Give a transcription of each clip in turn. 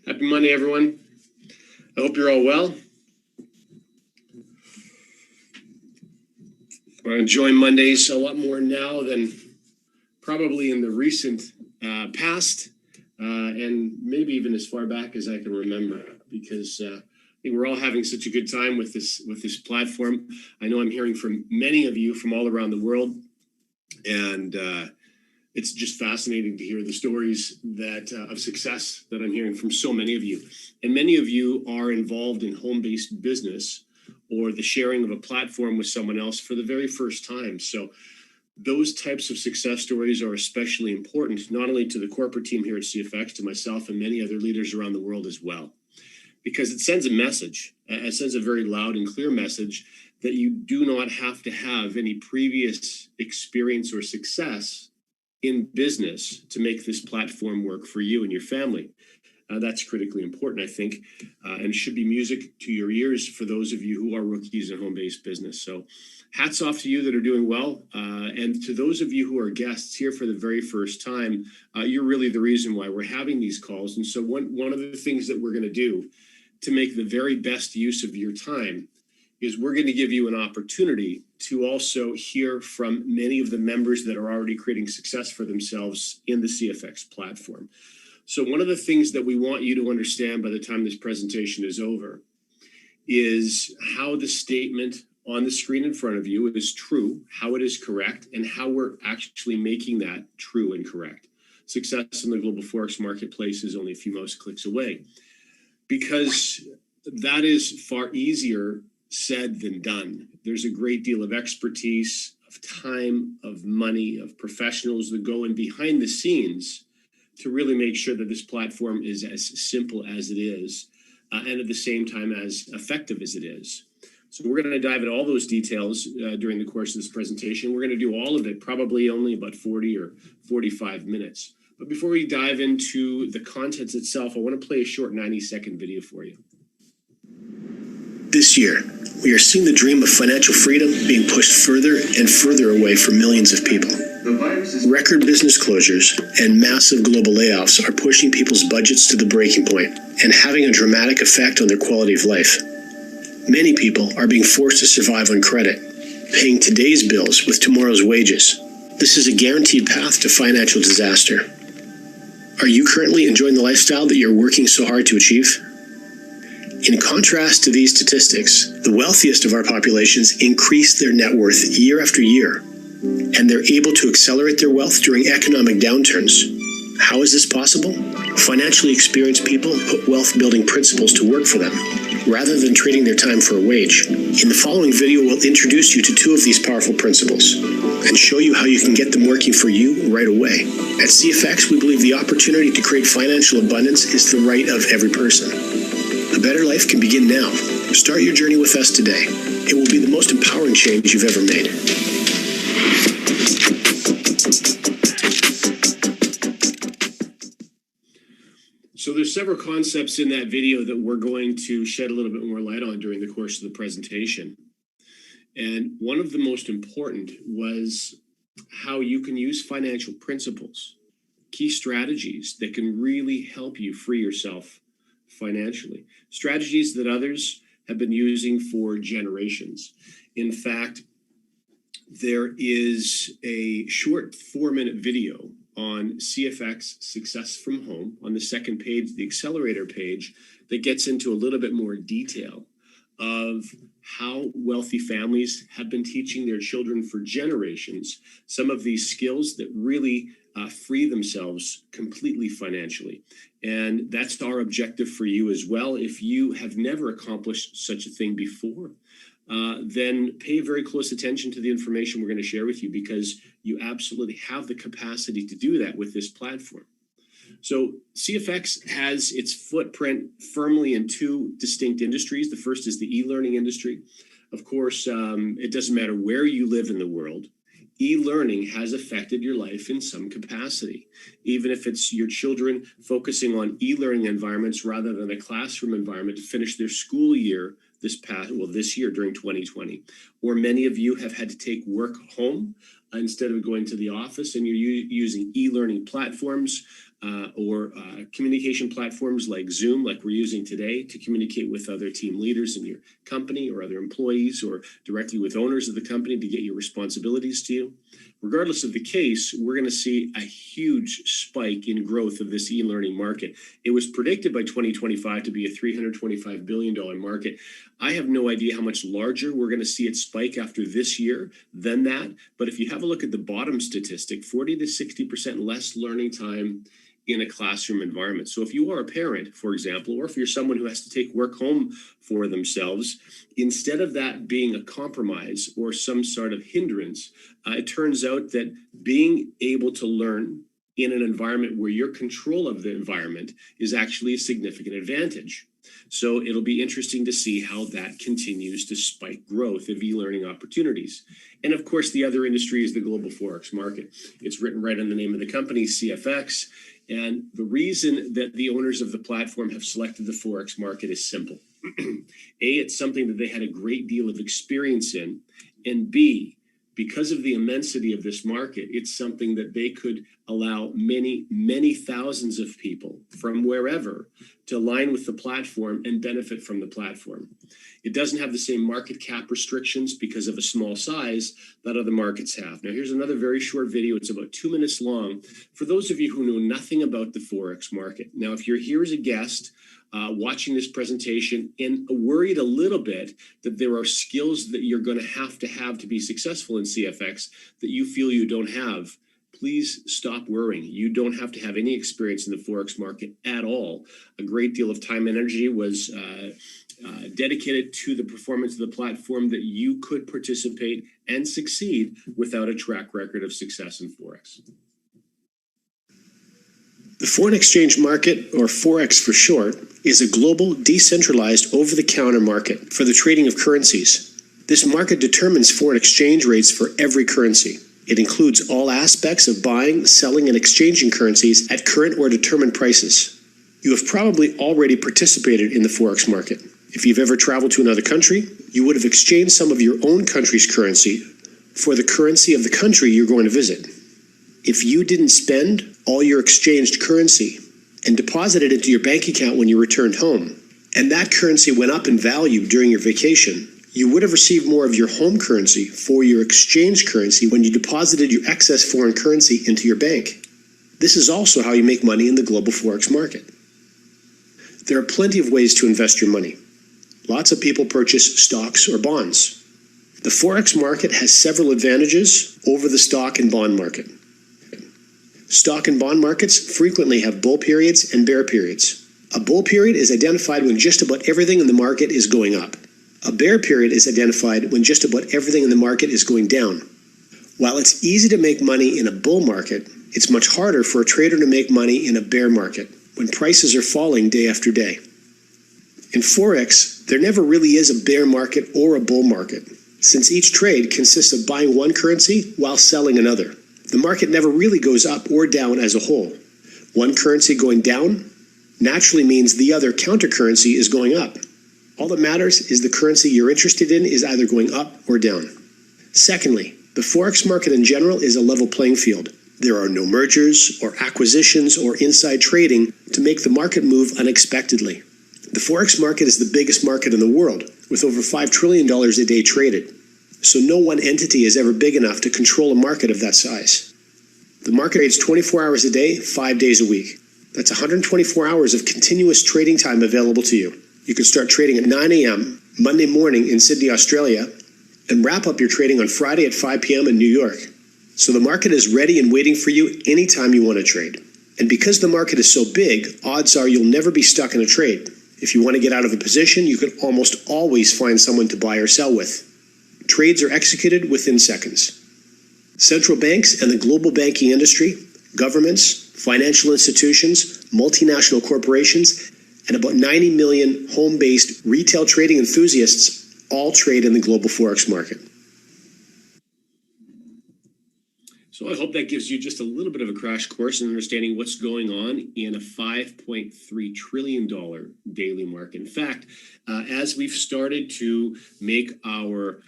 Happy Monday, everyone. I hope you're all well. We're enjoying Mondays a lot more now than probably in the recent past, and maybe even as far back as I can remember, because I think we're all having such a good time with this platform. I know I'm hearing from many of you from all around the world, and it's just fascinating to hear the stories of success that I'm hearing from so many of you. And many of you are involved in home-based business or the sharing of a platform with someone else for the very first time. So those types of success stories are especially important, not only to the corporate team here at CFX, to myself and many other leaders around the world as well, because it sends a message. It sends a very loud and clear message that you do not have to have any previous experience or success in business to make this platform work for you and your family. That's critically important, I think, and should be music to your ears for those of you who are rookies in home-based business. So hats off to you that are doing well. And to those of you who are guests here for the very first time, you're really the reason why we're having these calls. And so one of the things that we're going to do to make the very best use of your time is we're going to give you an opportunity to also hear from many of the members that are already creating success for themselves in the CFX platform. So one of the things that we want you to understand by the time this presentation is over is how the statement on the screen in front of you is true, how it is correct, and how we're actually making that true and correct. Success in the global Forex marketplace is only a few mouse clicks away, because that is far easier said than done. There's a great deal of expertise, of time, of money, of professionals that go in behind the scenes to really make sure that this platform is as simple as it is, and at the same time as effective as it is. So we're going to dive into all those details during the course of this presentation. We're going to do all of it probably only about 40 or 45 minutes. But before we dive into the contents itself, I want to play a short 90-second video for you. This year, we are seeing the dream of financial freedom being pushed further and further away for millions of people. Record business closures and massive global layoffs are pushing people's budgets to the breaking point and having a dramatic effect on their quality of life. Many people are being forced to survive on credit, paying today's bills with tomorrow's wages. This is a guaranteed path to financial disaster. Are you currently enjoying the lifestyle that you're working so hard to achieve? In contrast to these statistics, the wealthiest of our populations increase their net worth year after year, and they're able to accelerate their wealth during economic downturns. How is this possible? Financially experienced people put wealth-building principles to work for them, rather than trading their time for a wage. In the following video, we'll introduce you to two of these powerful principles and show you how you can get them working for you right away. At CFX, we believe the opportunity to create financial abundance is the right of every person. A better life can begin now. Start your journey with us today. It will be the most empowering change you've ever made. So there's several concepts in that video that we're going to shed a little bit more light on during the course of the presentation. And one of the most important was how you can use financial principles, key strategies that can really help you free yourself financially, strategies that others have been using for generations. In fact, there is a short 4-minute video on CFX Success from Home on the second page, the accelerator page, that gets into a little bit more detail of how wealthy families have been teaching their children for generations some of these skills that really free themselves completely financially. And that's our objective for you as well. If you have never accomplished such a thing before, then pay very close attention to the information we're going to share with you, because you absolutely have the capacity to do that with this platform. So CFX has its footprint firmly in two distinct industries. The first is the e-learning industry. Of course, it doesn't matter where you live in the world. E-learning has affected your life in some capacity, even if it's your children focusing on e-learning environments rather than a classroom environment to finish their school year this year during 2020, or many of you have had to take work home instead of going to the office, and you're using e-learning platforms. or communication platforms like Zoom, like we're using today, to communicate with other team leaders in your company or other employees, or directly with owners of the company to get your responsibilities to you. Regardless of the case, we're going to see a huge spike in growth of this e-learning market. It was predicted by 2025 to be a $325 billion market. I have no idea how much larger we're going to see it spike after this year than that. But if you have a look at the bottom statistic, 40 to 60% less learning time in a classroom environment. So if you are a parent, for example, or if you're someone who has to take work home for themselves, instead of that being a compromise or some sort of hindrance, it turns out that being able to learn in an environment where your control of the environment is actually a significant advantage. So it'll be interesting to see how that continues to spike growth of e-learning opportunities. And of course, the other industry is the global Forex market. It's written right on the name of the company, CFX. And the reason that the owners of the platform have selected the Forex market is simple. A, it's something that they had a great deal of experience in. And B, because of the immensity of this market, it's something that they could allow many, many thousands of people from wherever to align with the platform and benefit from the platform. It doesn't have the same market cap restrictions because of a small size that other markets have. Now, here's another very short video. It's about 2 minutes long. For those of you who know nothing about the Forex market. Now, if you're here as a guest, watching this presentation and worried a little bit that there are skills that you're going to have to be successful in CFX that you feel you don't have, please stop worrying. You don't have to have any experience in the Forex market at all. A great deal of time and energy was dedicated to the performance of the platform that you could participate and succeed without a track record of success in Forex. The foreign exchange market, or Forex for short, is a global, decentralized, over-the-counter market for the trading of currencies. This market determines foreign exchange rates for every currency. It includes all aspects of buying, selling, and exchanging currencies at current or determined prices. You have probably already participated in the Forex market. If you've ever traveled to another country, you would have exchanged some of your own country's currency for the currency of the country you're going to visit. If you didn't spend all your exchanged currency and deposit it into your bank account when you returned home, and that currency went up in value during your vacation, you would have received more of your home currency for your exchange currency when you deposited your excess foreign currency into your bank. This is also how you make money in the global Forex market. There are plenty of ways to invest your money. Lots of people purchase stocks or bonds. The Forex market has several advantages over the stock and bond market. Stock and bond markets frequently have bull periods and bear periods. A bull period is identified when just about everything in the market is going up. A bear period is identified when just about everything in the market is going down. While it's easy to make money in a bull market, it's much harder for a trader to make money in a bear market when prices are falling day after day. In Forex, there never really is a bear market or a bull market, since each trade consists of buying one currency while selling another. The market never really goes up or down as a whole. One currency going down naturally means the other counter currency is going up. All that matters is the currency you're interested in is either going up or down. Secondly, the Forex market in general is a level playing field. There are no mergers or acquisitions or inside trading to make the market move unexpectedly. The Forex market is the biggest market in the world, with over $5 trillion a day traded. So no one entity is ever big enough to control a market of that size. The market trades 24 hours a day, 5 days a week. That's 124 hours of continuous trading time available to you. You can start trading at 9 a.m. Monday morning in Sydney, Australia, and wrap up your trading on Friday at 5 p.m. in New York. So the market is ready and waiting for you anytime you want to trade. And because the market is so big, odds are you'll never be stuck in a trade. If you want to get out of a position, you can almost always find someone to buy or sell with. Trades are executed within seconds. Central banks and the global banking industry, governments, financial institutions, multinational corporations, and about 90 million home-based retail trading enthusiasts all trade in the global Forex market. So I hope that gives you just a little bit of a crash course in understanding what's going on in a $5.3 trillion daily market. In fact, as we've started to make our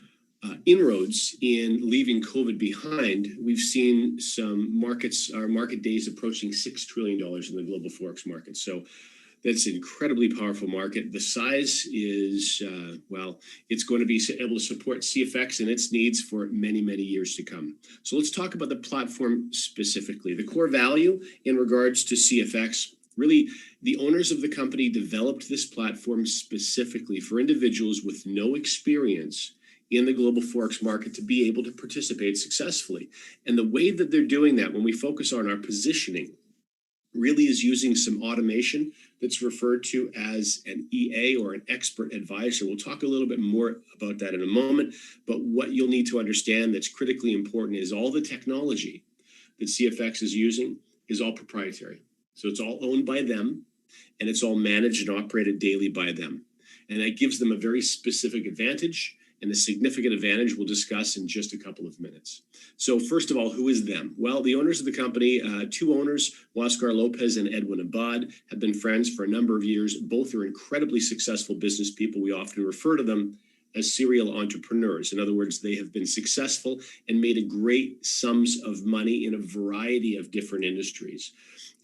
inroads in leaving COVID behind, we've seen some markets, our market days approaching $6 trillion in the global Forex market. So that's an incredibly powerful market. The size is, it's going to be able to support CFX and its needs for many, many years to come. So let's talk about the platform specifically. The core value in regards to CFX, really, the owners of the company developed this platform specifically for individuals with no experience in the global Forex market to be able to participate successfully. And the way that they're doing that, when we focus on our positioning, really is using some automation that's referred to as an EA or an expert advisor. We'll talk a little bit more about that in a moment, but what you'll need to understand that's critically important is all the technology that CFX is using is all proprietary. So it's all owned by them, and it's all managed and operated daily by them. And that gives them a very specific advantage, and the significant advantage we'll discuss in just a couple of minutes. So first of all, who is them? Well, the owners of the company, two owners, Oscar Lopez and Edwin Abad, have been friends for a number of years. Both are incredibly successful business people. We often refer to them as serial entrepreneurs. In other words, they have been successful and made a great sums of money in a variety of different industries.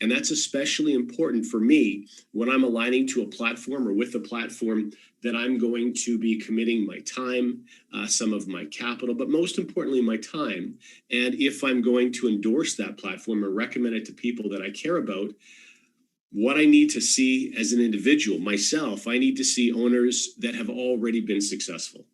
And that's especially important for me when I'm aligning to a platform or with a platform that I'm going to be committing my time, some of my capital, but most importantly, my time. And if I'm going to endorse that platform or recommend it to people that I care about, what I need to see as an individual, myself, I need to see owners that have already been successful.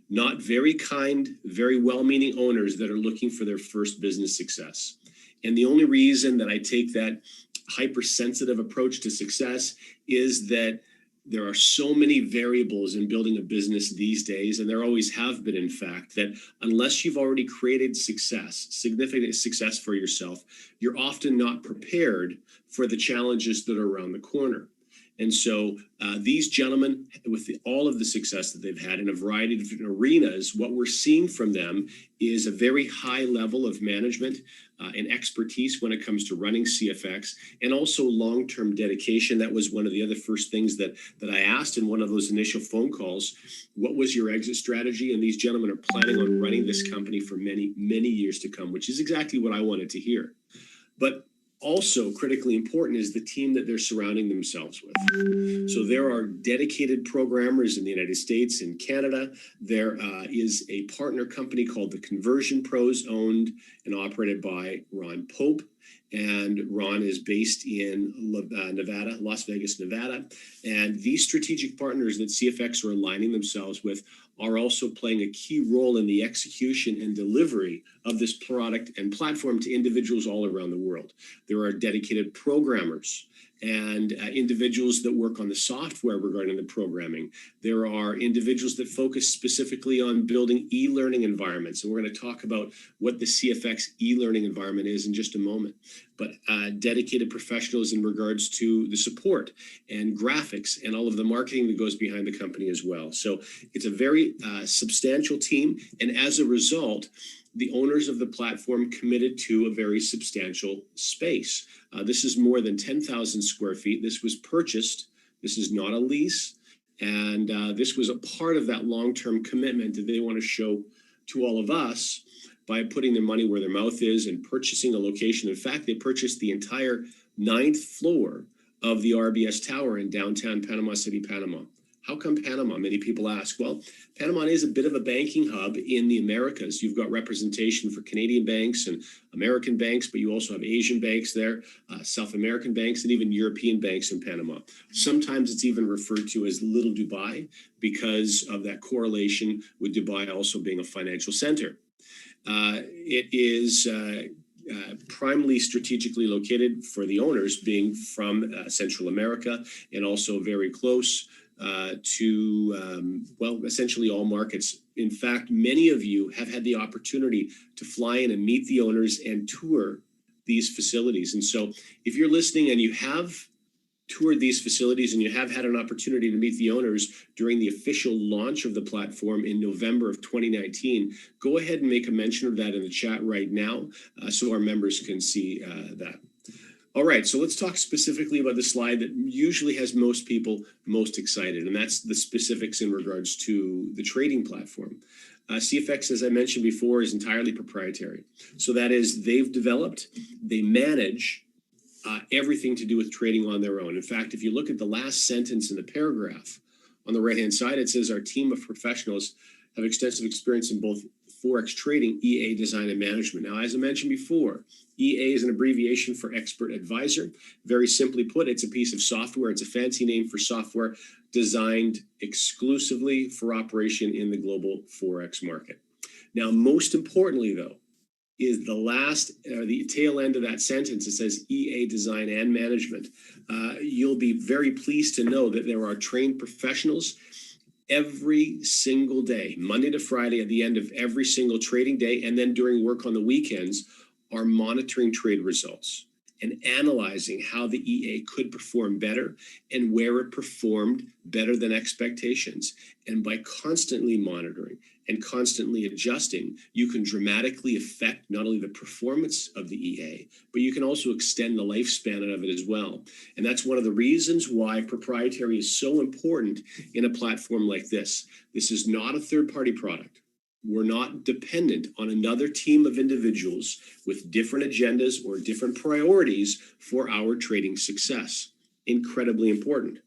Not very kind, very well-meaning owners that are looking for their first business success. And the only reason that I take that hypersensitive approach to success is that there are so many variables in building a business these days, and there always have been, in fact, that unless you've already created success, significant success for yourself, you're often not prepared for the challenges that are around the corner. And so these gentlemen, with all of the success that they've had in a variety of different arenas, what we're seeing from them is a very high level of management and expertise when it comes to running CFX, and also long-term dedication. That was one of the other first things that I asked in one of those initial phone calls. What was your exit strategy? And these gentlemen are planning on running this company for many, many years to come, which is exactly what I wanted to hear. But also critically important is the team that they're surrounding themselves with. So there are dedicated programmers in the United States and Canada. There is a partner company called the Conversion Pros, owned and operated by Ron Pope. And Ron is based in Nevada, Las Vegas, Nevada. And these strategic partners that CFX are aligning themselves with are also playing a key role in the execution and delivery of this product and platform to individuals all around the world. There are dedicated programmers and individuals that work on the software regarding the programming. There are individuals that focus specifically on building e-learning environments. And we're going to talk about what the CFX e-learning environment is in just a moment. But dedicated professionals in regards to the support and graphics and all of the marketing that goes behind the company as well. So it's a very substantial team. And as a result, the owners of the platform committed to a very substantial space. This is more than 10,000 square feet. This was purchased. This is not a lease. And this was a part of that long-term commitment that they want to show to all of us by putting their money where their mouth is and purchasing a location. In fact, they purchased the entire 9th floor of the RBS Tower in downtown Panama City, Panama. How come Panama? Many people ask. Well, Panama is a bit of a banking hub in the Americas. You've got representation for Canadian banks and American banks, but you also have Asian banks there, South American banks, and even European banks in Panama. Sometimes it's even referred to as Little Dubai because of that correlation with Dubai also being a financial center. It is primarily strategically located for the owners being from Central America and also very close to essentially all markets. In fact, many of you have had the opportunity to fly in and meet the owners and tour these facilities. And so if you're listening and you have toured these facilities and you have had an opportunity to meet the owners during the official launch of the platform in November of 2019, go ahead and make a mention of that in the chat right now so our members can see that. All right, so let's talk specifically about the slide that usually has most people most excited, and that's the specifics in regards to the trading platform. CFX, as I mentioned before, is entirely proprietary. So that is, they've developed, they manage everything to do with trading on their own. In fact, if you look at the last sentence in the paragraph on the right-hand side, it says our team of professionals have extensive experience in both Forex trading, EA design, and management. Now, as I mentioned before, EA is an abbreviation for expert advisor. Very simply put, it's a piece of software. It's a fancy name for software designed exclusively for operation in the global Forex market. Now, most importantly, though, is the tail end of that sentence. It says EA design and management. You'll be very pleased to know that there are trained professionals every single day, Monday to Friday, at the end of every single trading day, and then during work on the weekends, are monitoring trade results and analyzing how the EA could perform better and where it performed better than expectations. And by constantly monitoring and constantly adjusting, you can dramatically affect not only the performance of the EA, but you can also extend the lifespan of it as well. And that's one of the reasons why proprietary is so important in a platform like this. This is not a third-party product. We're not dependent on another team of individuals with different agendas or different priorities for our trading success. Incredibly important.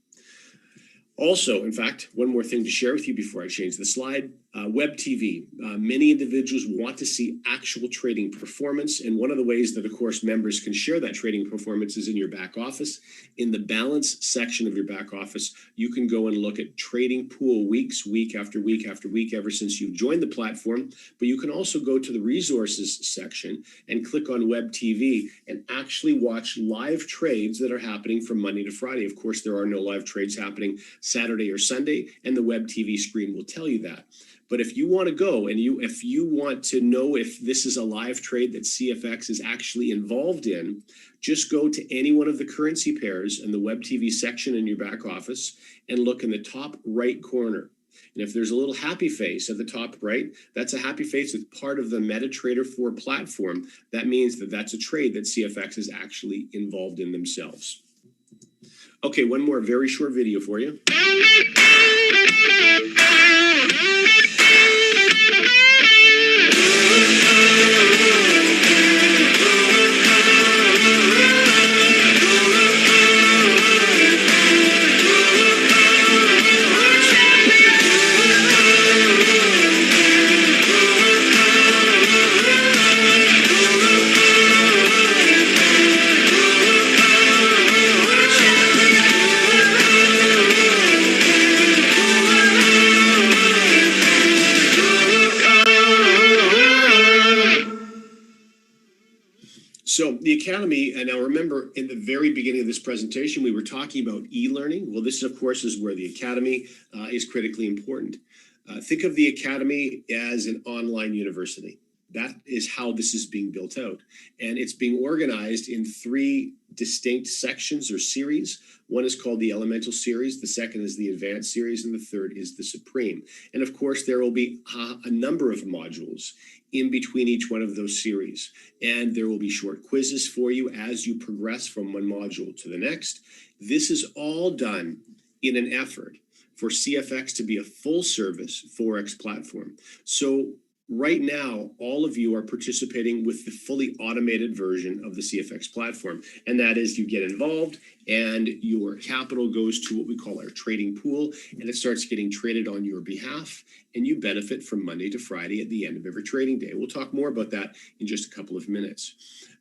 Also, in fact, one more thing to share with you before I change the slide. Web TV. Many individuals want to see actual trading performance. And one of the ways that, of course, members can share that trading performance is in your back office. In the balance section of your back office, you can go and look at trading pool weeks, week after week after week, ever since you joined the platform. But you can also go to the resources section and click on Web TV and actually watch live trades that are happening from Monday to Friday. Of course, there are no live trades happening Saturday or Sunday, and the Web TV screen will tell you that. But if you want to go and if you want to know if this is a live trade that CFX is actually involved in, just go to any one of the currency pairs in the Web TV section in your back office and look in the top right corner. And if there's a little happy face at the top right, that's a happy face that's part of the MetaTrader 4 platform. That means that that's a trade that CFX is actually involved in themselves. Okay, one more very short video for you. So the Academy, and now remember in the very beginning of this presentation, we were talking about e-learning. Well, this, of course, is where the Academy is critically important. Think of the Academy as an online university. That is how this is being built out. And it's being organized in 3 distinct sections or series. One is called the Elemental Series, the second is the Advanced Series, and the third is the Supreme. And of course, there will be a number of modules in between each one of those series. And there will be short quizzes for you as you progress from one module to the next. This is all done in an effort for CFX to be a full-service Forex platform. So right now, all of you are participating with the fully automated version of the CFX platform. And that is you get involved and your capital goes to what we call our trading pool, and it starts getting traded on your behalf, and you benefit from Monday to Friday at the end of every trading day. We'll talk more about that in just a couple of minutes.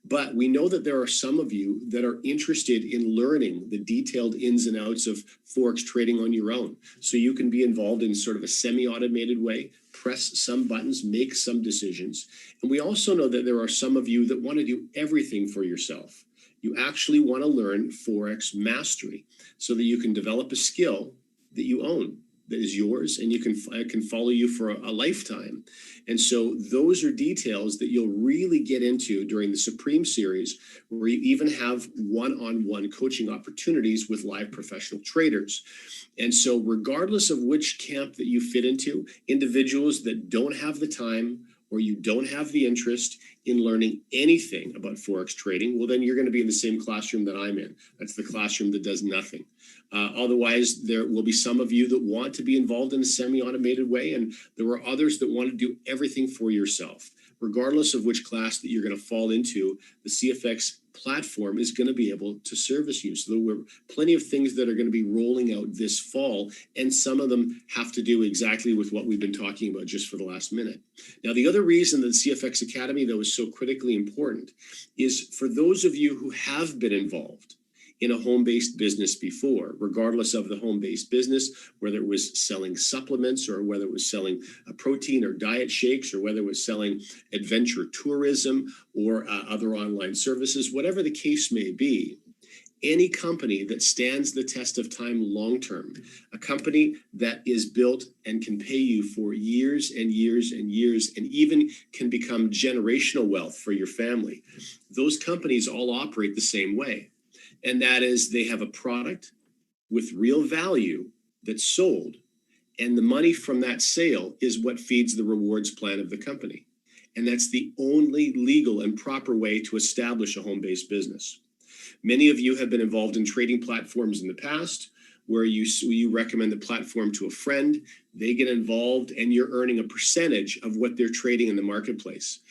But we know that there are some of you that are interested in learning the detailed ins and outs of Forex trading on your own. So you can be involved in sort of a semi-automated way, press some buttons, make some decisions. And we also know that there are some of you that want to do everything for yourself. You actually want to learn Forex mastery so that you can develop a skill that you own, that is yours, and you can follow you for a lifetime. And so those are details that you'll really get into during the Supreme Series, where you even have one-on-one coaching opportunities with live professional traders. And so regardless of which camp that you fit into, individuals that don't have the time or you don't have the interest in learning anything about Forex trading, well, then you're going to be in the same classroom that I'm in. That's the classroom that does nothing. Otherwise, there will be some of you that want to be involved in a semi-automated way, and there are others that want to do everything for yourself. Regardless of which class that you're going to fall into, the CFX platform is going to be able to service you. So there were plenty of things that are going to be rolling out this fall, and some of them have to do exactly with what we've been talking about just for the last minute. Now, the other reason that CFX Academy, though, is so critically important is for those of you who have been involved in a home-based business before, regardless of the home-based business, whether it was selling supplements or whether it was selling protein or diet shakes or whether it was selling adventure tourism or other online services, whatever the case may be, any company that stands the test of time long-term, a company that is built and can pay you for years and years and years and even can become generational wealth for your family, those companies all operate the same way. And that is they have a product with real value that's sold, and the money from that sale is what feeds the rewards plan of the company. And that's the only legal and proper way to establish a home-based business. Many of you have been involved in trading platforms in the past where you recommend the platform to a friend, they get involved, and you're earning a percentage of what they're trading in the marketplace.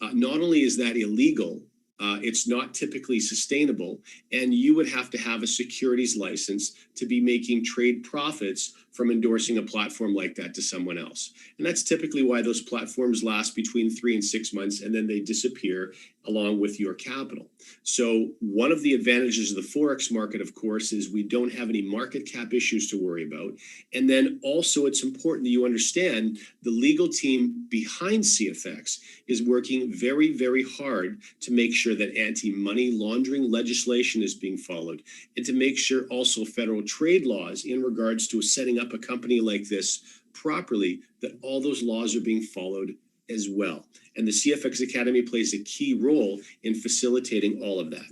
Not only is that illegal, it's not typically sustainable, and you would have to have a securities license to be making trade profits from endorsing a platform like that to someone else. And that's typically why those platforms last between 3 and 6 months, and then they disappear along with your capital. So one of the advantages of the Forex market, of course, is we don't have any market cap issues to worry about. And then also it's important that you understand the legal team behind CFX is working very, very hard to make sure that anti-money laundering legislation is being followed, and to make sure also federal trade laws in regards to setting up a company like this properly, that all those laws are being followed as well. And the CFX Academy plays a key role in facilitating all of that.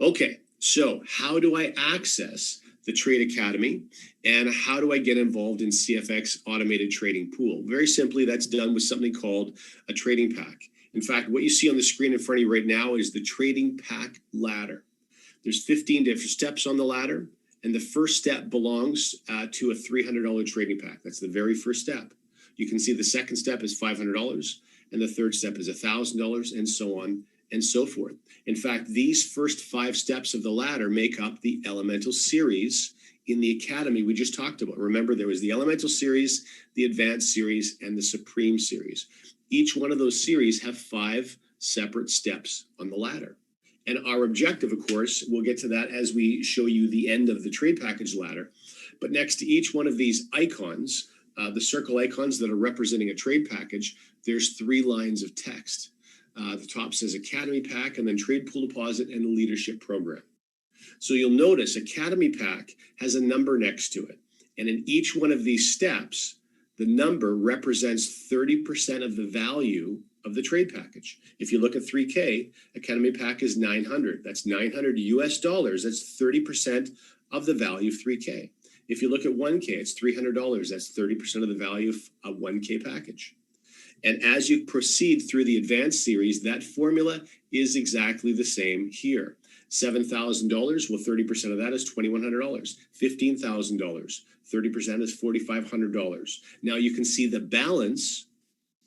Okay, so how do I access the Trade Academy, and how do I get involved in CFX Automated Trading Pool? Very simply, that's done with something called a trading pack. In fact, what you see on the screen in front of you right now is the trading pack ladder. There's 15 different steps on the ladder, and the first step belongs to a $300 trading pack. That's the very first step. You can see the second step is $500, and the third step is $1,000, and so on and so forth. In fact, these first 5 steps of the ladder make up the Elemental series in the Academy we just talked about. Remember, there was the Elemental series, the Advanced series, and the Supreme series. Each one of those series have 5 separate steps on the ladder. And our objective, of course, we'll get to that as we show you the end of the trade package ladder. But next to each one of these icons, the circle icons that are representing a trade package, there's 3 lines of text. The top says Academy Pack, and then Trade Pool Deposit and the Leadership Program. So you'll notice Academy Pack has a number next to it. And in each one of these steps, the number represents 30% of the value of the trade package. If you look at 3K, Academy Pack is 900. That's 900 US dollars. That's 30% of the value of 3K. If you look at 1K, it's $300. That's 30% of the value of a 1K package. And as you proceed through the Advanced series, that formula is exactly the same here. $7,000, well, 30% of that is $2,100. $15,000, 30% is $4,500. Now you can see the balance.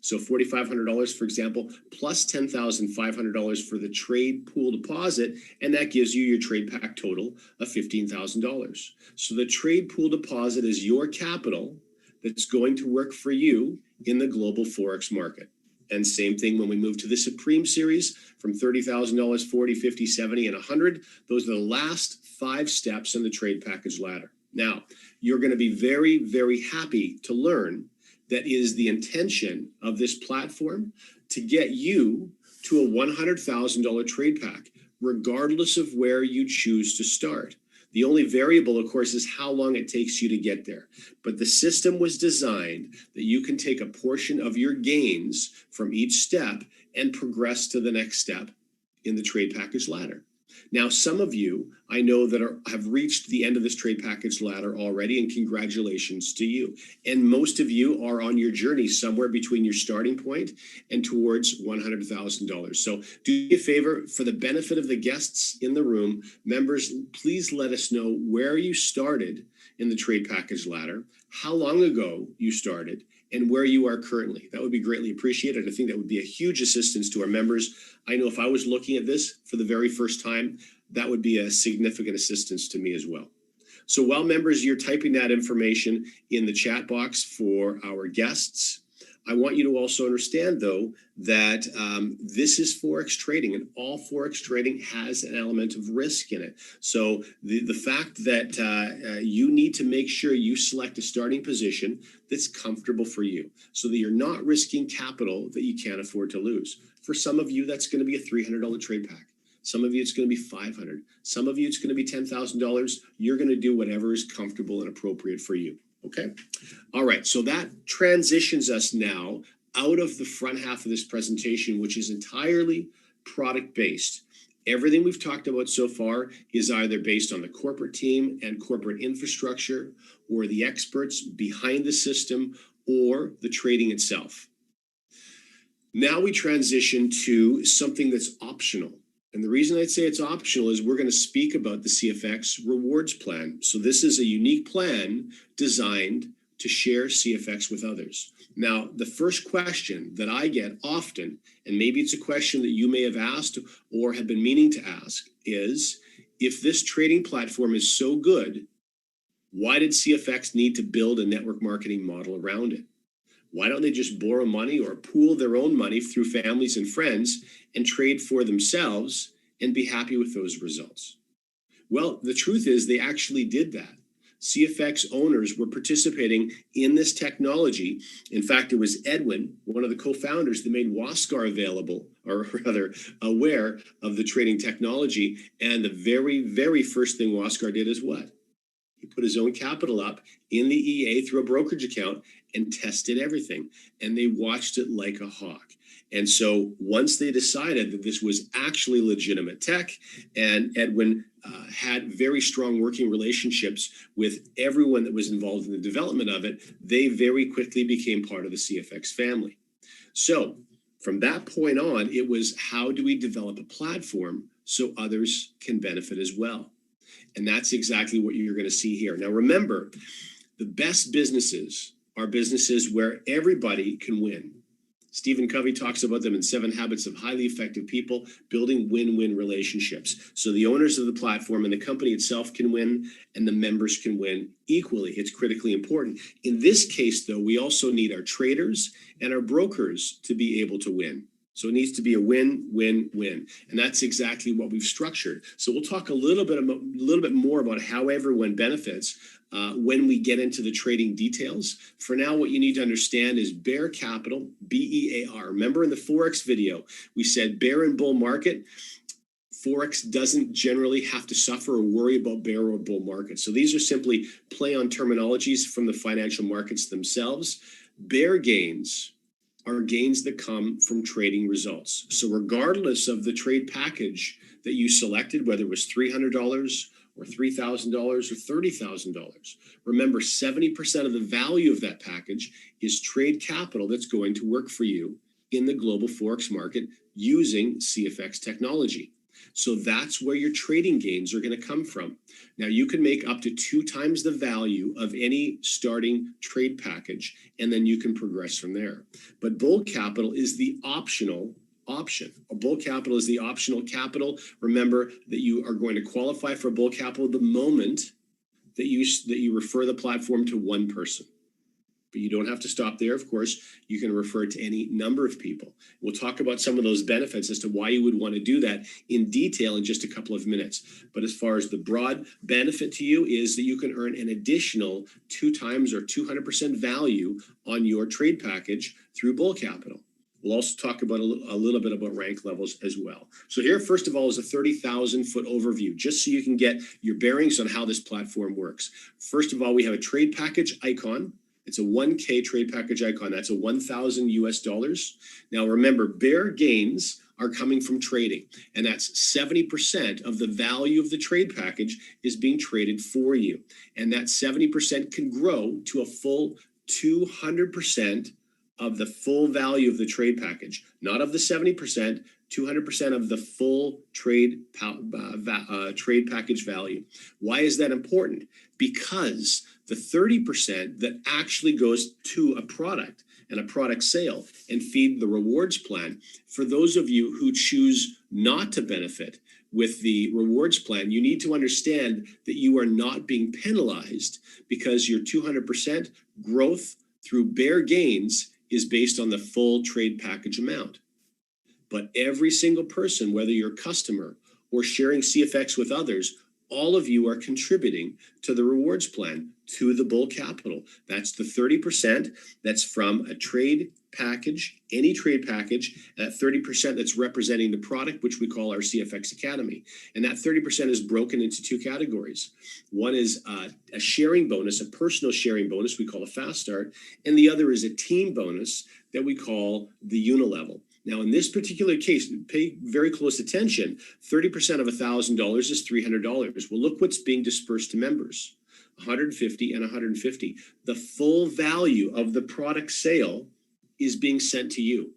So $4,500, for example, plus $10,500 for the trade pool deposit, and that gives you your trade pack total of $15,000. So the trade pool deposit is your capital that's going to work for you in the global Forex market. And same thing when we move to the Supreme series, from $30,000, 40, 50, 70, and 100. Those are the last 5 steps in the trade package ladder. Now, you're going to be very, very happy to learn that is the intention of this platform to get you to a $100,000 trade pack, regardless of where you choose to start. The only variable, of course, is how long it takes you to get there. But the system was designed that you can take a portion of your gains from each step and progress to the next step in the trade package ladder. Now, some of you I know that have reached the end of this trade package ladder already, and congratulations to you. And most of you are on your journey somewhere between your starting point and towards $100,000. So do me a favor, for the benefit of the guests in the room, members, please let us know where you started in the trade package ladder, how long ago you started, and where you are currently. That would be greatly appreciated. I think that would be a huge assistance to our members. I know if I was looking at this for the very first time, that would be a significant assistance to me as well. So while members, you're typing that information in the chat box for our guests, I want you to also understand, though, that this is Forex trading, and all Forex trading has an element of risk in it. So the fact that you need to make sure you select a starting position that's comfortable for you, so that you're not risking capital that you can't afford to lose. For some of you, that's going to be a $300 trade pack. Some of you, it's going to be $500. Some of you, it's going to be $10,000. You're going to do whatever is comfortable and appropriate for you. Okay. All right. So that transitions us now out of the front half of this presentation, which is entirely product based. Everything we've talked about so far is either based on the corporate team and corporate infrastructure, or the experts behind the system, or the trading itself. Now we transition to something that's optional. And the reason I'd say it's optional is we're going to speak about the CFX rewards plan. So this is a unique plan designed to share CFX with others. Now, the first question that I get often, and maybe it's a question that you may have asked or have been meaning to ask, is if this trading platform is so good, why did CFX need to build a network marketing model around it? Why don't they just borrow money or pool their own money through families and friends and trade for themselves and be happy with those results? Well, the truth is they actually did that. CFX owners were participating in this technology. In fact, it was Edwin, one of the co-founders, that made Waskar available, or rather aware of the trading technology. And the very, very first thing Waskar did is what? He put his own capital up in the EA through a brokerage account and tested everything. And they watched it like a hawk. And so once they decided that this was actually legitimate tech, and Edwin had very strong working relationships with everyone that was involved in the development of it, they very quickly became part of the CFX family. So from that point on, it was, how do we develop a platform so others can benefit as well? And that's exactly what you're going to see here. Now, remember, the best businesses are businesses where everybody can win. Stephen Covey talks about them in 7 Habits of Highly Effective People, building win-win relationships. So the owners of the platform and the company itself can win, and the members can win equally. It's critically important. In this case, though, we also need our traders and our brokers to be able to win. So it needs to be a win-win-win, and that's exactly what we've structured. So we'll talk a little bit more about how everyone benefits when we get into the trading details. For now, what you need to understand is bear capital, BEAR. Remember in the Forex video, we said bear and bull market. Forex doesn't generally have to suffer or worry about bear or bull market. So these are simply play on terminologies from the financial markets themselves. Bear gains are gains that come from trading results. So regardless of the trade package that you selected, whether it was $300 or $3,000 or $30,000, remember 70% of the value of that package is trade capital that's going to work for you in the global Forex market using CFX technology. So that's where your trading gains are going to come from. Now, you can make up to 2 times the value of any starting trade package, and then you can progress from there. But bull capital is the optional option. A bull capital is the optional capital. Remember that you are going to qualify for bull capital the moment that you refer the platform to one person. But you don't have to stop there. Of course, you can refer to any number of people. We'll talk about some of those benefits as to why you would want to do that in detail in just a couple of minutes. But as far as the broad benefit to you is that you can earn an additional 2 times or 200% value on your trade package through bull capital. We'll also talk about a little bit about rank levels as well. So here, first of all, is a 30,000-foot overview, just so you can get your bearings on how this platform works. First of all, we have a trade package icon. It's a 1K trade package icon. That's a $1,000 US. Now remember, bear gains are coming from trading. And that's 70% of the value of the trade package is being traded for you. And that 70% can grow to a full 200% of the full value of the trade package, not of the 70%, 200% of the full trade package value. Why is that important? Because the 30% that actually goes to a product and a product sale and feed the rewards plan, for those of you who choose not to benefit with the rewards plan, you need to understand that you are not being penalized because your 200% growth through bare gains is based on the full trade package amount. But every single person, whether you're a customer or sharing CFX with others, all of you are contributing to the rewards plan, to the Bull Capital. That's the 30% that's from a trade package, any trade package, that 30% that's representing the product, which we call our CFX Academy. And that 30% is broken into two categories. One is a sharing bonus, a personal sharing bonus we call a fast start, and the other is a team bonus that we call the unilevel. Now, in this particular case, pay very close attention. 30% of $1,000 is $300. Well, look what's being dispersed to members, 150 and 150. The full value of the product sale is being sent to you,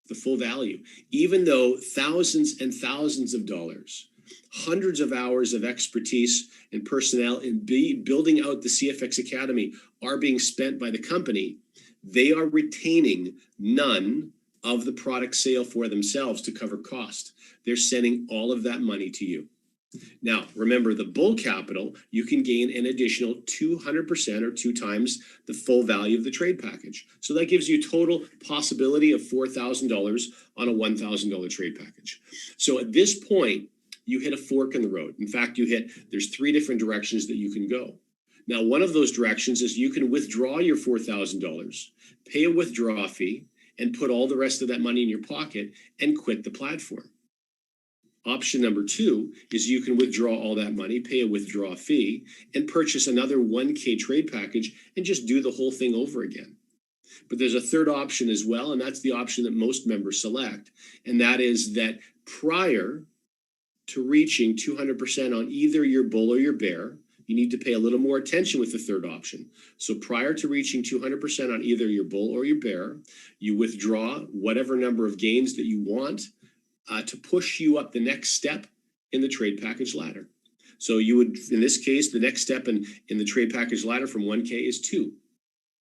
the full value, even though thousands and thousands of dollars, hundreds of hours of expertise and personnel in building out the CFX Academy are being spent by the company. They are retaining none of the product sale for themselves to cover cost. They're sending all of that money to you. Now, remember, the Bull Capital, you can gain an additional 200% or 2 times the full value of the trade package. So that gives you total possibility of $4,000 on a $1,000 trade package. So at this point, you hit a fork in the road. In fact, there's 3 different directions that you can go. Now, one of those directions is you can withdraw your $4,000, pay a withdrawal fee, and put all the rest of that money in your pocket and quit the platform. Option number 2 is you can withdraw all that money, pay a withdrawal fee, and purchase another 1K trade package and just do the whole thing over again. But there's a third option as well, and that's the option that most members select. And that is that prior to reaching 200% on either your bull or your bear, you need to pay a little more attention with the third option. So prior to reaching 200% on either your bull or your bear, you withdraw whatever number of gains that you want to push you up the next step in the trade package ladder. So you would, in this case, the next step in the trade package ladder from 1K is 2.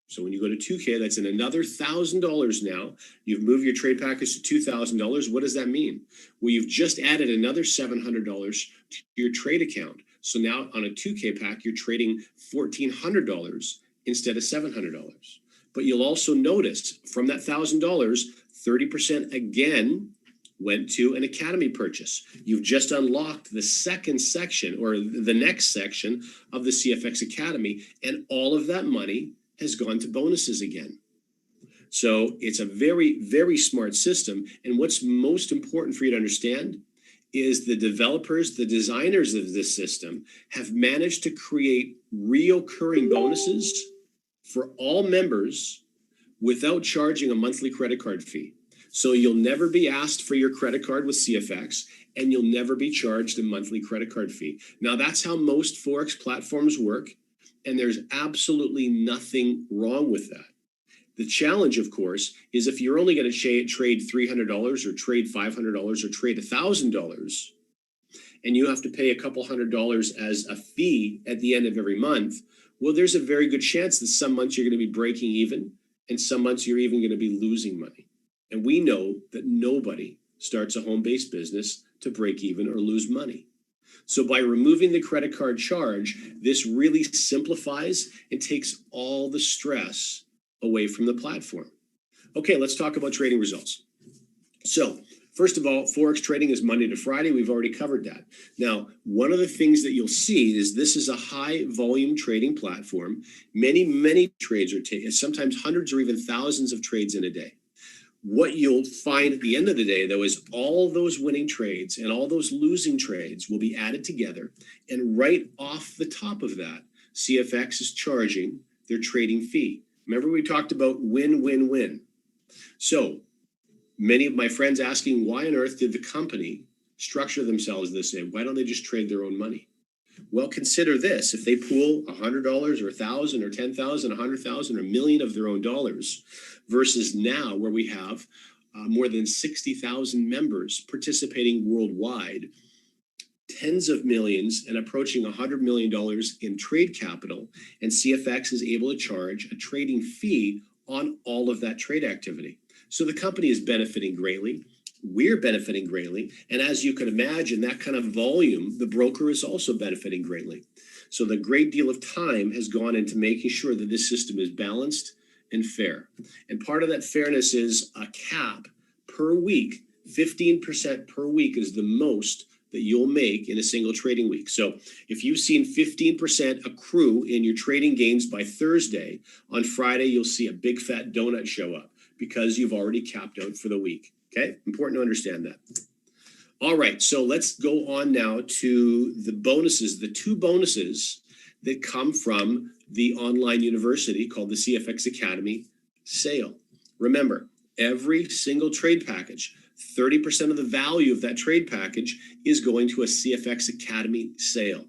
So when you go to 2K, that's in another $1,000 now. You've moved your trade package to $2,000. What does that mean? Well, you've just added another $700 to your trade account. So now on a 2K pack, you're trading $1,400 instead of $700. But you'll also notice from that $1,000, 30% again went to an Academy purchase. You've just unlocked the second section or the next section of the CFX Academy, and all of that money has gone to bonuses again. So it's a very, very smart system. And what's most important for you to understand is the developers, the designers of this system have managed to create recurring bonuses for all members without charging a monthly credit card fee. So you'll never be asked for your credit card with CFX, and you'll never be charged a monthly credit card fee. Now, that's how most Forex platforms work, and there's absolutely nothing wrong with that. The challenge, of course, is if you're only going to trade $300 or trade $500 or trade $1,000, and you have to pay a couple $100 as a fee at the end of every month, well, there's a very good chance that some months you're going to be breaking even, and some months you're even going to be losing money. And we know that nobody starts a home-based business to break even or lose money. So by removing the credit card charge, this really simplifies and takes all the stress away from the platform. Okay, let's talk about trading results. So first of all, Forex trading is Monday to Friday. We've already covered that. Now, one of the things that you'll see is this is a high volume trading platform. Many trades are taken, sometimes hundreds or even thousands of trades in a day. What you'll find at the end of the day, though, is all those winning trades and all those losing trades will be added together. And right off the top of that, CFX is charging their trading fee. Remember, we talked about win, win, win. So Many of my friends asking, why on earth did the company structure themselves this way? Why don't they just trade their own money? Well, consider this. If they pool $100 or $1,000 or $10,000, $100,000 or $1 million of their own dollars versus now where we have more than 60,000 members participating worldwide, tens of millions and approaching $100 million in trade capital, and CFX is able to charge a trading fee on all of that trade activity. So the company is benefiting greatly. We're benefiting greatly. And as you can imagine, that kind of volume, the broker is also benefiting greatly. So the great deal of time has gone into making sure that this system is balanced and fair. And part of that fairness is a cap per week. 15% per week is the most that you'll make in a single trading week. So if you've seen 15% accrue in your trading gains by Thursday, on Friday, you'll see a big fat donut show up because you've already capped out for the week. Okay, important to understand that. All right, so let's go on now to the bonuses, the two bonuses that come from the online university called the CFX Academy sale. Remember, every single trade package, 30% of the value of that trade package is going to a CFX Academy sale.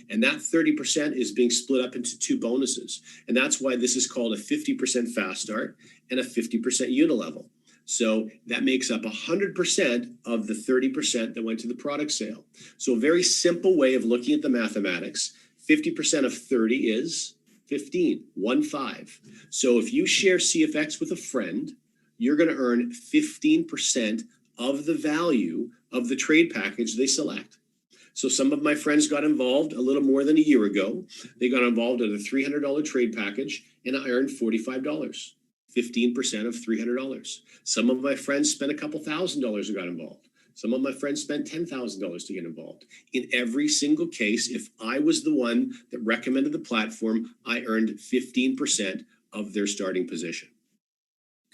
And that 30% is being split up into two bonuses. And that's why this is called a 50% fast start and a 50% unilevel. So that makes up 100% of the 30% that went to the product sale. So a very simple way of looking at the mathematics, 50% of 30 is 15, 1-5. So if you share CFX with a friend, you're going to earn 15% of the value of the trade package they select. So some of my friends got involved a little more than a year ago. They got involved in a $300 trade package and I earned $45, 15% of $300. Some of my friends spent a couple $1,000 and got involved. Some of my friends spent $10,000 to get involved. In every single case, if I was the one that recommended the platform, I earned 15% of their starting position.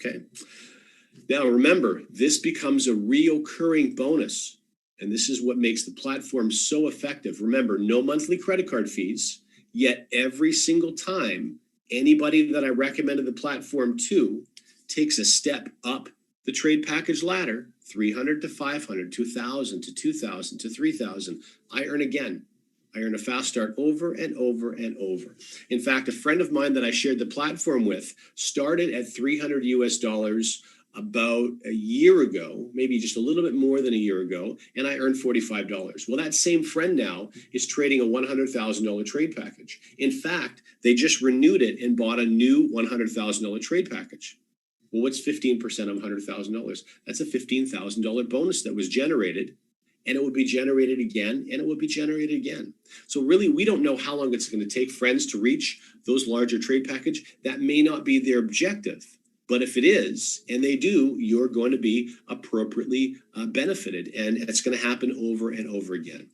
Okay. Now remember, this becomes a reoccurring bonus. And this is what makes the platform so effective. Remember, no monthly credit card fees, yet every single time anybody that I recommended the platform to takes a step up the trade package ladder, 300 to 500, to 1,000 to 2,000 to 3,000, I earn again. I earn a fast start over and over and over. In fact, a friend of mine that I shared the platform with started at $300 US about a year ago, maybe just a little bit more than a year ago, and I earned $45. Well, that same friend now is trading a $100,000 trade package. In fact, they just renewed it and bought a new $100,000 trade package. Well, what's 15% of $100,000? That's a $15,000 bonus that was generated, and it would be generated again, and it would be generated again. So really, we don't know how long it's going to take friends to reach those larger trade package. That may not be their objective. But if it is, and they do, you're going to be appropriately benefited. And it's going to happen over and over again.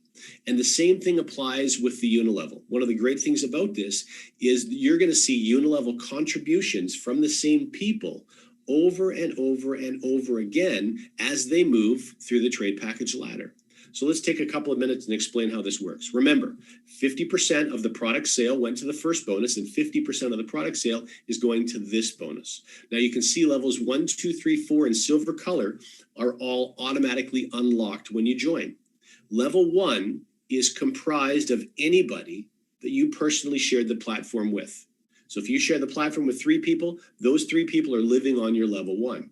And the same thing applies with the unilevel. One of the great things about this is you're going to see unilevel contributions from the same people over and over and over again as they move through the trade package ladder. So let's take a couple of minutes and explain how this works. Remember, 50% of the product sale went to the first bonus and 50% of the product sale is going to this bonus. Now you can see levels 1, 2, 3, 4 in silver color are all automatically unlocked when you join. Level 1 is comprised of anybody that you personally shared the platform with. So if you share the platform with 3 people, those 3 people are living on your level 1.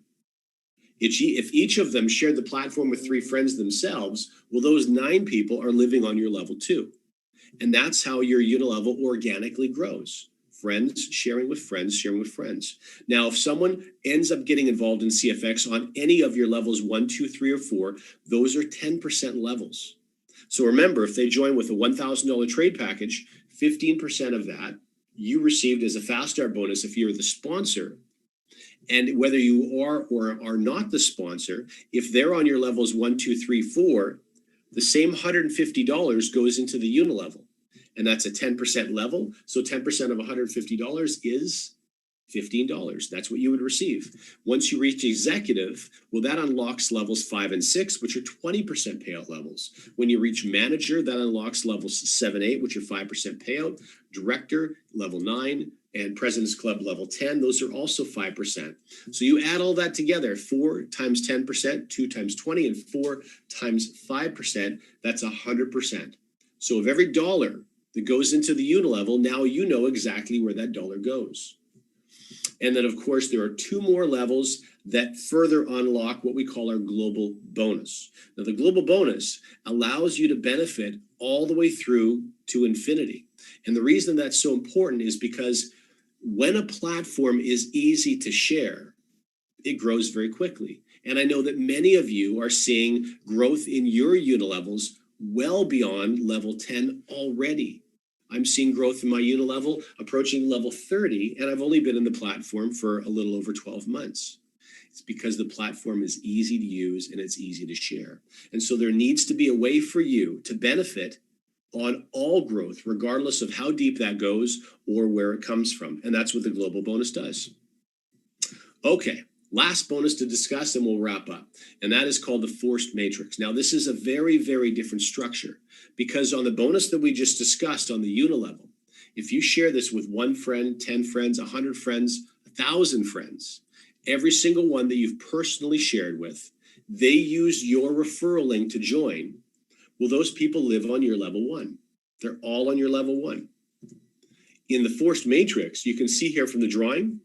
If each of them shared the platform with 3 friends themselves, well, those 9 people are living on your level 2. And that's how your unilevel organically grows. Friends sharing with friends, sharing with friends. Now, if someone ends up getting involved in CFX on any of your levels 1, 2, 3, or 4, those are 10% levels. So remember, if they join with a $1,000 trade package, 15% of that you received as a fast start bonus if you're the sponsor. And whether you are or are not the sponsor, if they're on your levels 1, 2, 3, 4, the same $150 goes into the unilevel. And that's a 10% level. So 10% of $150 is $15. That's what you would receive. Once you reach executive, well, that unlocks levels 5 and 6, which are 20% payout levels. When you reach manager, that unlocks levels 7, 8, which are 5% payout. Director, level 9. and President's Club level 10, those are also 5%. So you add all that together, 4 times 10%, 2 times 20, and 4 times 5%, that's 100%. So of every dollar that goes into the unilevel, now you know exactly where that dollar goes. And then, of course, there are 2 more levels that further unlock what we call our global bonus. Now, the global bonus allows you to benefit all the way through to infinity. And the reason that's so important is because when a platform is easy to share, it grows very quickly. And I know that many of you are seeing growth in your unilevels well beyond level 10 already. I'm seeing growth in my unilevel approaching level 30, and I've only been in the platform for a little over 12 months. It's because the platform is easy to use and it's easy to share. And so there needs to be a way for you to benefit on all growth, regardless of how deep that goes or where it comes from. And that's what the global bonus does. Okay, last bonus to discuss and we'll wrap up. And that is called the forced matrix. Now, this is a very, very different structure because on the bonus that we just discussed on the unilevel, if you share this with 1 friend, 10 friends, 100 friends, 1,000 friends, every single one that you've personally shared with, they use your referral link to join. Well, those people live on your level 1. They're all on your level 1. In the forced matrix, you can see here from the drawing,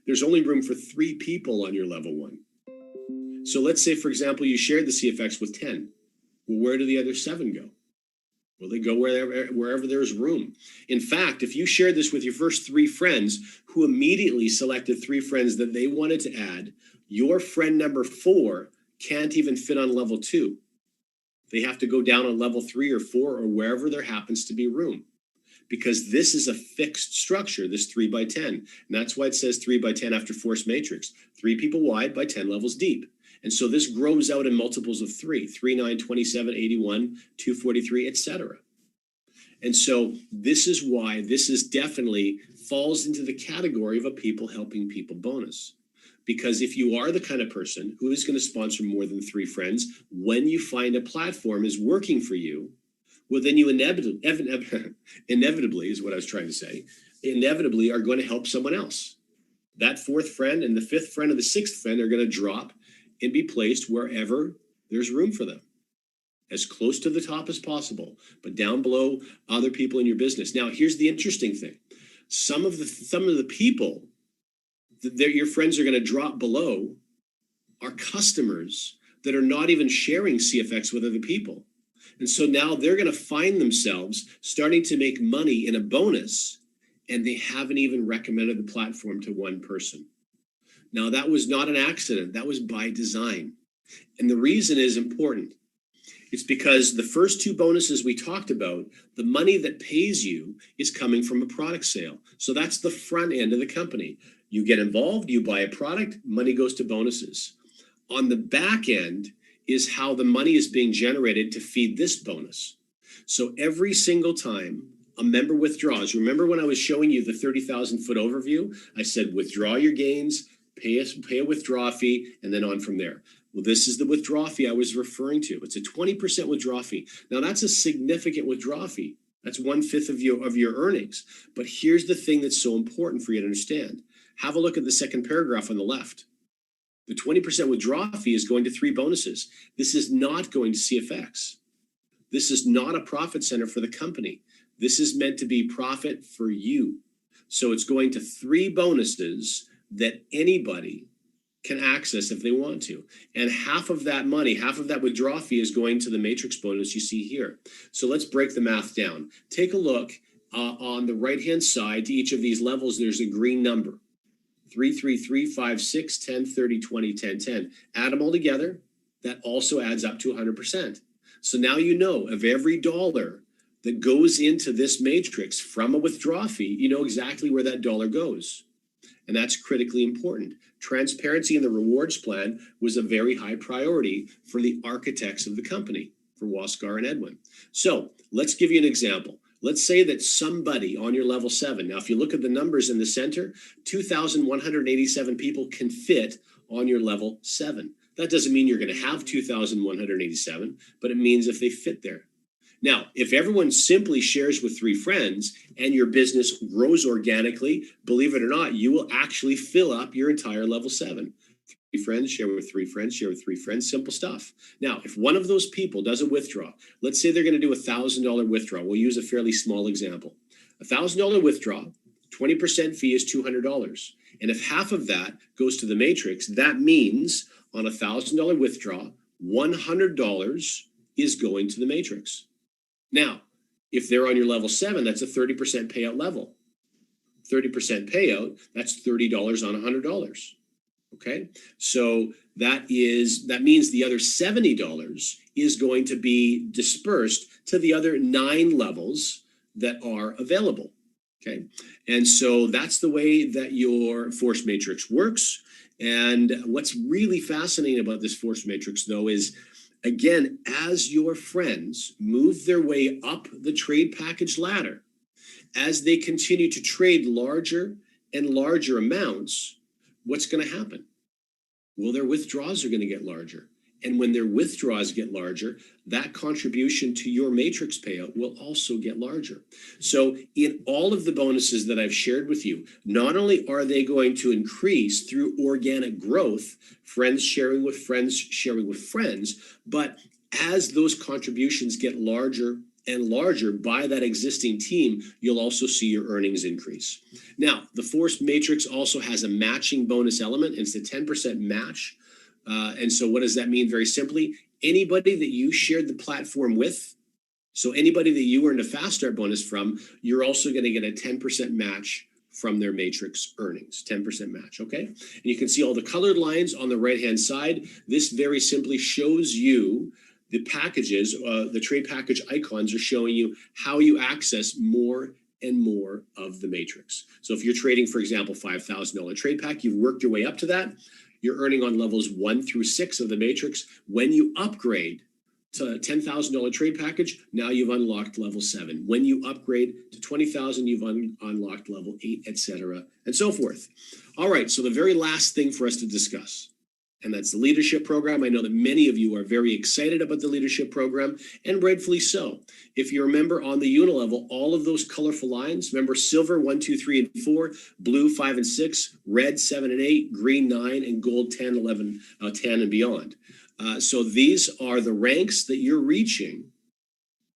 there's only room for 3 people on your level 1. So let's say, for example, you shared the CFX with 10. Well, where do the other 7 go? Well, they go wherever there's room. In fact, if you shared this with your first 3 friends who immediately selected 3 friends that they wanted to add, your friend number 4 can't even fit on level 2. They have to go down on level 3 or 4 or wherever there happens to be room. Because this is a fixed structure, this 3 by 10. And that's why it says 3 by 10 after force matrix. 3 people wide by 10 levels deep. And so this grows out in multiples of 3, 3, 9, 27, 81, 243, etc. And so this is why this is definitely falls into the category of a people helping people bonus. Because if you are the kind of person who is going to sponsor more than 3 friends, when you find a platform is working for you, well, then you inevitably is what I was trying to say, inevitably are going to help someone else. That 4th friend and the 5th friend and the 6th friend are going to drop and be placed wherever there's room for them, as close to the top as possible, but down below other people in your business. Now, here's the interesting thing. Some of the people that your friends are going to drop below are customers that are not even sharing CFX with other people. And so now they're going to find themselves starting to make money in a bonus, and they haven't even recommended the platform to 1 person. Now, that was not an accident. That was by design. And the reason is important. It's because the first 2 bonuses we talked about, the money that pays you is coming from a product sale. So that's the front end of the company. You get involved, you buy a product, money goes to bonuses. On the back end is how the money is being generated to feed this bonus. So every single time a member withdraws, remember when I was showing you the 30,000-foot overview, I said withdraw your gains, pay a withdrawal fee, and then on from there. Well, this is the withdrawal fee I was referring to. It's a 20% withdrawal fee. Now, that's a significant withdrawal fee. That's 1/5 of your earnings. But here's the thing that's so important for you to understand. Have a look at the second paragraph on the left. The 20% withdrawal fee is going to 3 bonuses. This is not going to CFX. This is not a profit center for the company. This is meant to be profit for you. So it's going to 3 bonuses that anybody can access if they want to. And half of that money, half of that withdrawal fee is going to the matrix bonus you see here. So let's break the math down. Take a look on the right-hand side to each of these levels. There's a green number. 3, 3, 3, 5, 6, 10, 30, 20, 10, 10. Add them all together. That also adds up to 100%. So now you know of every dollar that goes into this matrix from a withdrawal fee, you know exactly where that dollar goes. And that's critically important. Transparency in the rewards plan was a very high priority for the architects of the company, for Waskar and Edwin. So let's give you an example. Let's say that somebody on your level 7, now if you look at the numbers in the center, 2,187 people can fit on your level 7. That doesn't mean you're going to have 2,187, but it means if they fit there. Now, if everyone simply shares with 3 friends and your business grows organically, believe it or not, you will actually fill up your entire level 7. 3 friends, share with 3 friends, share with 3 friends, simple stuff. Now, if one of those people does a withdrawal, let's say they're going to do $1,000 withdrawal. We'll use a fairly small example. $1,000 withdrawal, 20% fee is $200. And if half of that goes to the matrix, that means on a $1,000 withdrawal, $100 is going to the matrix. Now, if they're on your level 7, that's a 30% payout level. 30% payout, that's $30 on $100. Okay, so that means the other $70 is going to be dispersed to the other 9 levels that are available. Okay, and so that's the way that your force matrix works. And what's really fascinating about this force matrix, though, is again, as your friends move their way up the trade package ladder, as they continue to trade larger and larger amounts, what's going to happen? Well, their withdrawals are going to get larger. And when their withdrawals get larger, that contribution to your matrix payout will also get larger. So in all of the bonuses that I've shared with you, not only are they going to increase through organic growth, friends sharing with friends, but as those contributions get larger and larger by that existing team, you'll also see your earnings increase. Now, the Force Matrix also has a matching bonus element. It's a 10% match. And so what does that mean? Very simply, anybody that you shared the platform with, so anybody that you earned a Fast Start bonus from, you're also going to get a 10% match from their matrix earnings, 10% match, okay? And you can see all the colored lines on the right-hand side. This very simply shows you the packages, the trade package icons are showing you how you access more and more of the matrix. So if you're trading, for example, $5,000 trade pack, you've worked your way up to that. You're earning on levels 1 through 6 of the matrix. When you upgrade to a $10,000 trade package, now you've unlocked level 7. When you upgrade to $20,000, you've unlocked level 8, etc., and so forth. All right, so the very last thing for us to discuss, and that's the leadership program. I know that many of you are very excited about the leadership program, and rightfully so. If you remember on the Unilevel, all of those colorful lines, remember silver 1, 2, 3, and 4, blue 5 and 6, red 7 and 8, green 9, and gold 10, 11, 10 and beyond. So these are the ranks that you're reaching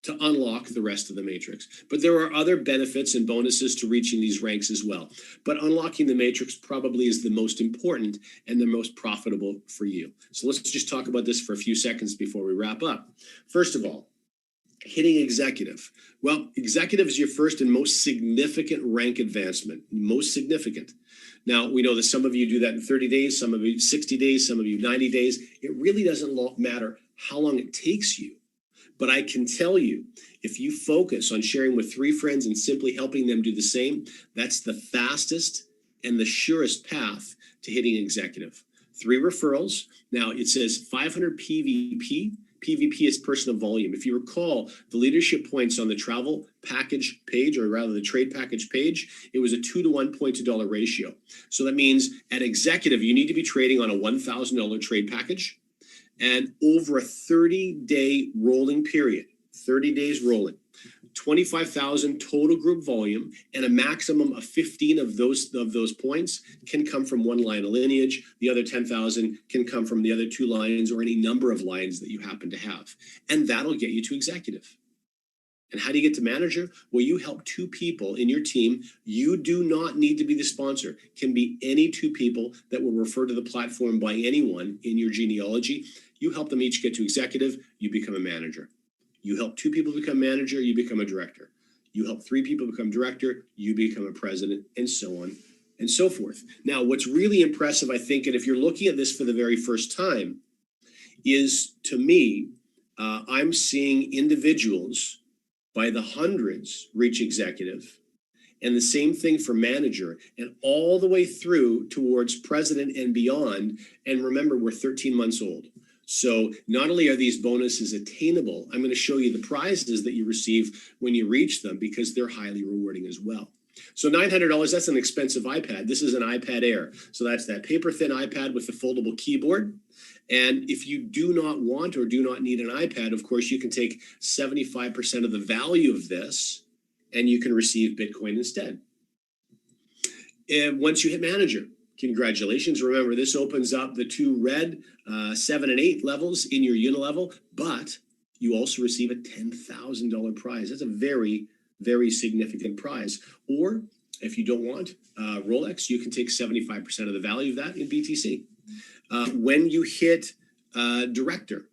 to unlock the rest of the matrix. But there are other benefits and bonuses to reaching these ranks as well. But unlocking the matrix probably is the most important and the most profitable for you. So let's just talk about this for a few seconds before we wrap up. First of all, hitting executive. Well, executive is your first and most significant rank advancement, most significant. Now, we know that some of you do that in 30 days, some of you 60 days, some of you 90 days. It really doesn't matter how long it takes you. But I can tell you, if you focus on sharing with 3 friends and simply helping them do the same, that's the fastest and the surest path to hitting executive. 3 referrals. Now, it says 500 PVP. PVP is person of volume. If you recall, the leadership points on the travel package page, or rather the trade package page, it was a 2 to 1 point to dollar ratio. So that means at executive, you need to be trading on a $1,000 trade package. And over a 30-day rolling period, 30 days rolling, 25,000 total group volume, and a maximum of 15 of those points can come from one line of lineage. The other 10,000 can come from the other 2 lines or any number of lines that you happen to have. And that'll get you to executive. And how do you get to manager? Well, you help 2 people in your team. You do not need to be the sponsor. It can be any 2 people that were referred to the platform by anyone in your genealogy. You help them each get to executive, you become a manager. You help 2 people become manager, you become a director. You help 3 people become director, you become a president, and so on and so forth. Now, what's really impressive, I think, and if you're looking at this for the very first time, is to me, I'm seeing individuals by the hundreds reach executive, and the same thing for manager, and all the way through towards president and beyond. And remember, we're 13 months old. So not only are these bonuses attainable, I'm going to show you the prizes that you receive when you reach them, because they're highly rewarding as well. So $900, that's an expensive iPad. This is an iPad Air. So that's that paper thin iPad with the foldable keyboard. And if you do not want or do not need an iPad, of course, you can take 75% of the value of this and you can receive Bitcoin instead. And once you hit manager, congratulations. Remember, this opens up the two red 7 and 8 levels in your unilevel, but you also receive a $10,000 prize. That's a very, very significant prize. Or if you don't want Rolex, you can take 75% of the value of that in BTC. When you hit director,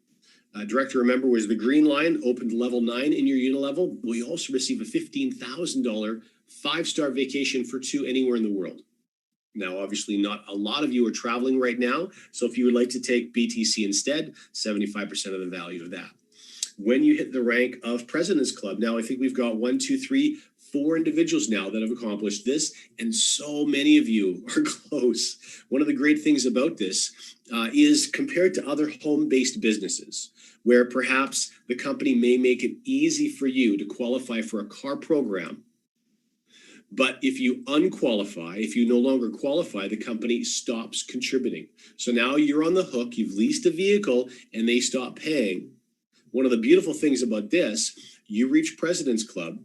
director, remember, was the green line, opened level 9 in your unilevel. Well, you also receive a $15,000 5-star vacation for 2 anywhere in the world. Now, obviously, not a lot of you are traveling right now. So if you would like to take BTC instead, 75% of the value of that. When you hit the rank of President's Club, now I think we've got 1, 2, 3, 4 individuals now that have accomplished this, and so many of you are close. One of the great things about this is compared to other home-based businesses, where perhaps the company may make it easy for you to qualify for a car program. But if you unqualify, if you no longer qualify, the company stops contributing. So now you're on the hook, you've leased a vehicle, and they stop paying. One of the beautiful things about this, you reach President's Club,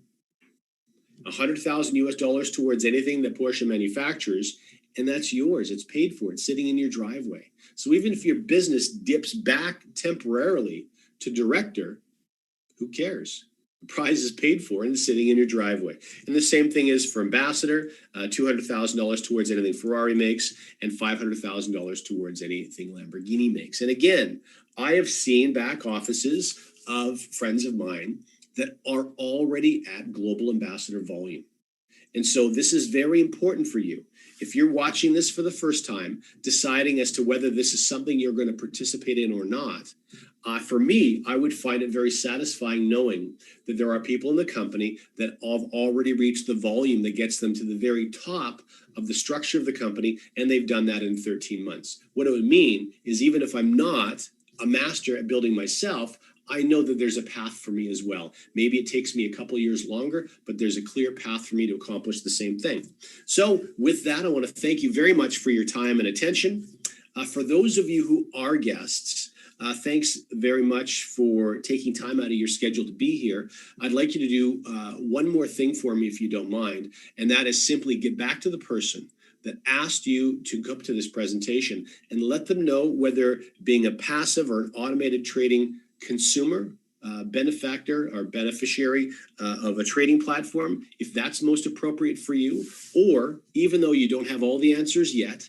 $100,000 US towards anything that Porsche manufactures, and that's yours. It's paid for. It's sitting in your driveway. So even if your business dips back temporarily to director, who cares? The prize is paid for and it's sitting in your driveway. And the same thing is for ambassador, $200,000 towards anything Ferrari makes, and $500,000 towards anything Lamborghini makes. And again, I have seen back offices of friends of mine that are already at global ambassador volume. And so this is very important for you. If you're watching this for the first time, deciding as to whether this is something you're going to participate in or not, for me, I would find it very satisfying knowing that there are people in the company that have already reached the volume that gets them to the very top of the structure of the company, and they've done that in 13 months. What it would mean is even if I'm not a master at building myself, I know that there's a path for me as well. Maybe it takes me a couple of years longer, but there's a clear path for me to accomplish the same thing. So with that, I want to thank you very much for your time and attention. For those of you who are guests, thanks very much for taking time out of your schedule to be here. I'd like you to do one more thing for me, if you don't mind, and that is simply get back to the person that asked you to come to this presentation and let them know whether being a passive or an automated trading consumer, benefactor or beneficiary of a trading platform, if that's most appropriate for you, or even though you don't have all the answers yet,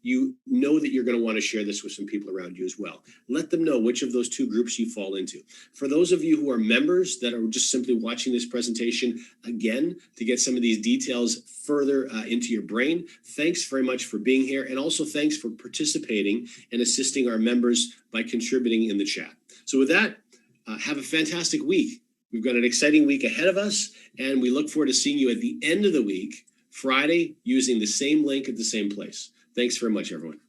you know that you're going to want to share this with some people around you as well. Let them know which of those two groups you fall into. For those of you who are members that are just simply watching this presentation again to get some of these details further into your brain, thanks very much for being here. And also thanks for participating and assisting our members by contributing in the chat. So with that, have a fantastic week. We've got an exciting week ahead of us, and we look forward to seeing you at the end of the week, Friday, using the same link at the same place. Thanks very much, everyone.